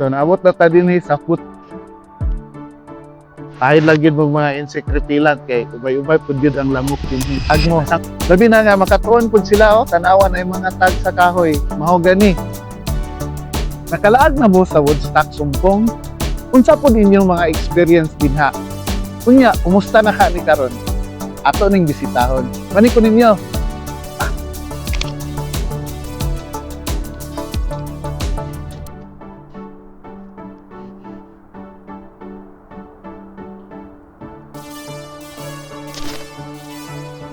So naabot na ta din sa foot. Kahit lagi mo mga insect repellent kay ubay-ubay pud gyud ang lamok dinhi. Agmo. Labi na nga makatuon pud sila tanawan ay mga tag sa kahoy, mahogani. Nakalaag na mo sa Woodstock Sumpong? Unsa pud inyong mga experience dinha? Unya, kumusta na ka ni karon? Ato ning bisitahon. Mani ko ninyo.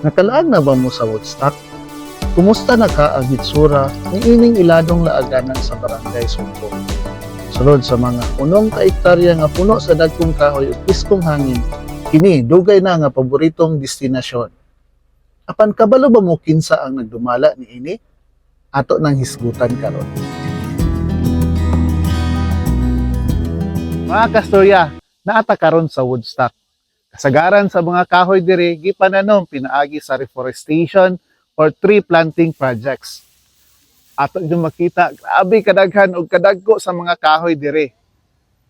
Nakalaag na ba mo sa Woodstock? Kumusta na ka ang hitsura ng ining iladong laaganan sa Barangay Sumpong? Sulod sa mga unong kaektarya nga puno sa dagkong kahoy ug piskong hangin, kini dugay na nga paboritong destinasyon. Apan kabalo ba mo kinsa ang nagdumala ni ini? Ato nang hisgutan karon. Mga kastorya, naata karon sa Woodstock. Kasagaran sa mga kahoy diri gipananom pinaagi sa reforestation or tree planting projects. Ato yung makita, grabe kadaghan og kadagko sa mga kahoy diri.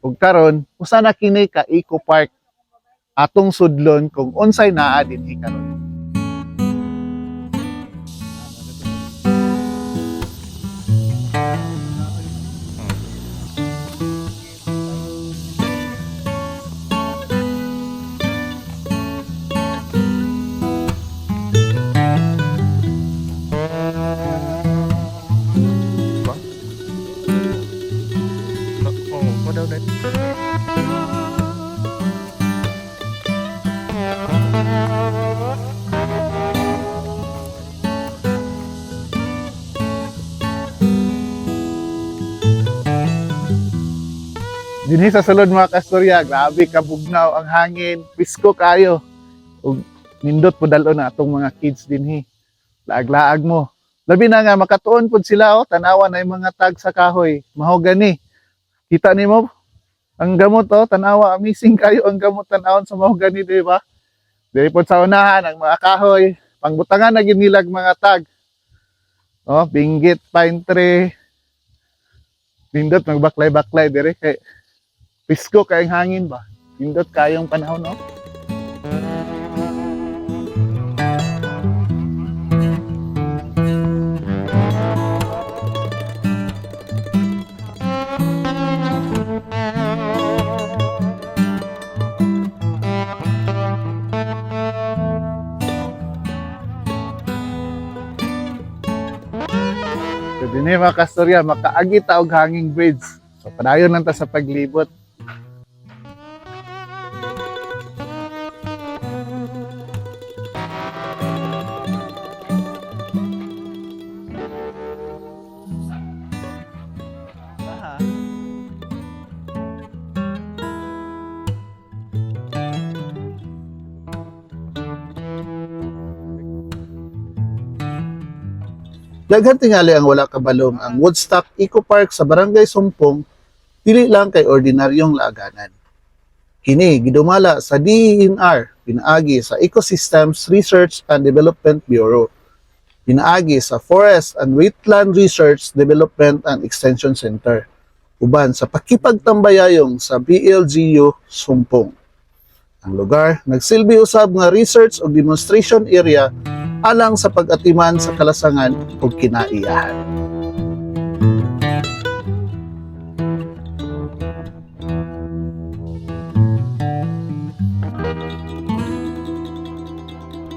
Ug karon, usa na kini ka Eco Park atong sudlon kung unsay naa dinhi karon. Dinhi sa sulod mga kastorya, grabe kabugnaw ang hangin, pisko kayo. Ug nindot po dalon na atong mga kids dinhi. Laag-laag mo. Labi na nga makatuon pud sila tanawan ay mga tag sa kahoy, mahogani. Kita nimo ang gamot tanawa, amazing kayo ang gamot tanawon sa mahogani, di ba? Dili pod sa unahan ang mga kahoy, pangbutangan na ginilag mga tag. Binggit, pine tree. Nindot magbaklay-baklay dire kay pisko kayong hangin ba? Nindot kayong panahon, So, dinhi mga kastorya, makaagi ta og hanging bridge. So, padayon lang ta sa paglibot. Daghan tingali ang wala kabalom ang Woodstock Eco Park sa Barangay Sumpong, dili lang kay ordinaryong laaganan. Kini gidumala sa DENR, pinaagi sa Ecosystems Research and Development Bureau, pinaagi sa Forest and Wetland Research, Development and Extension Center, uban sa pakipagtambayayong sa BLGU Sumpong. Ang lugar nagsilbi usab nga research o demonstration area alang sa pag-atiman sa kalasangan o kinaiyahan.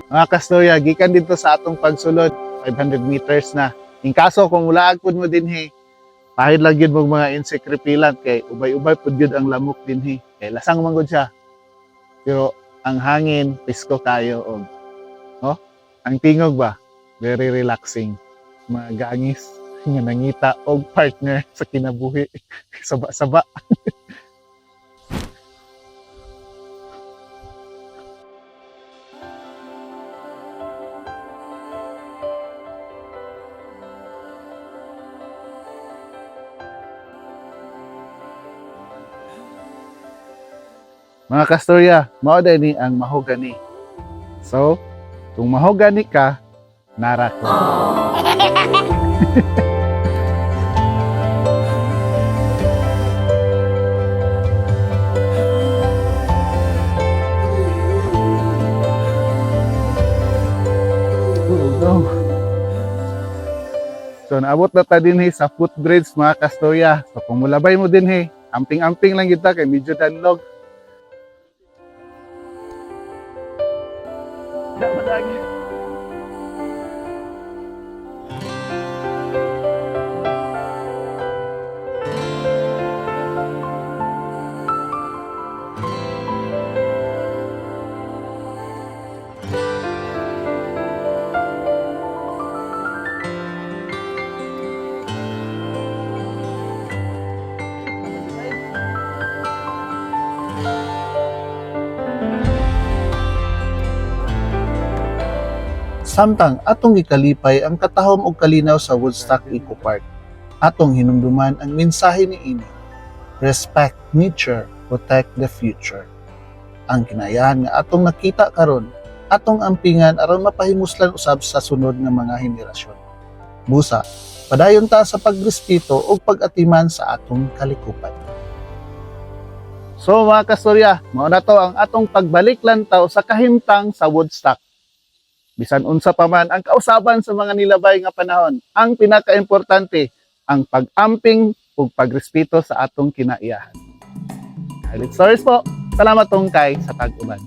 Mga kastorya, gikan dito sa atong pagsulod, 500 meters na. In kaso kung ulaag pud mo dinhi, pahid lang yun mo mga insect repellent kay ubay-ubay pud yun ang lamok dinhi. Kay lasang man gud siya. Pero ang hangin, pisko kayo og ang tingog ba, very relaxing. Mga gangis nga nangita og partner sa kinabuhi. Saba-saba. Mga kastorya, mao ni ang mahogani. So, kung mahogani ka, nara ko. So naabot na ta dinhi sa footbridge mga kastorya. So kung mulabay mo dinhi, amping-amping lang kita kay medyo danlog. Madagi. Samtang atong gikalipay ang katahom og kalinaw sa Woodstock Eco Park, atong hinumduman ang mensahe ni ini. Respect nature, protect the future. Ang kinayahan nga atong nakita karon, atong ampingan aron mapahimuslan usab sa sunod nga mga henerasyon. Busa, padayon ta sa pagrespeto ug pag-atiman sa atong kalikupan. So mga kastorya, mao na to ang atong pagbalik lantaw sa kahimtang sa Woodstock. Bisan unsa pa man ang kausaban sa mga nilabay nga panahon, ang pinakaimportante ang pag-amping ug pagrespeto sa atong kinaiyahan. Highlight stories po. Salamat tong kay sa tag-uban.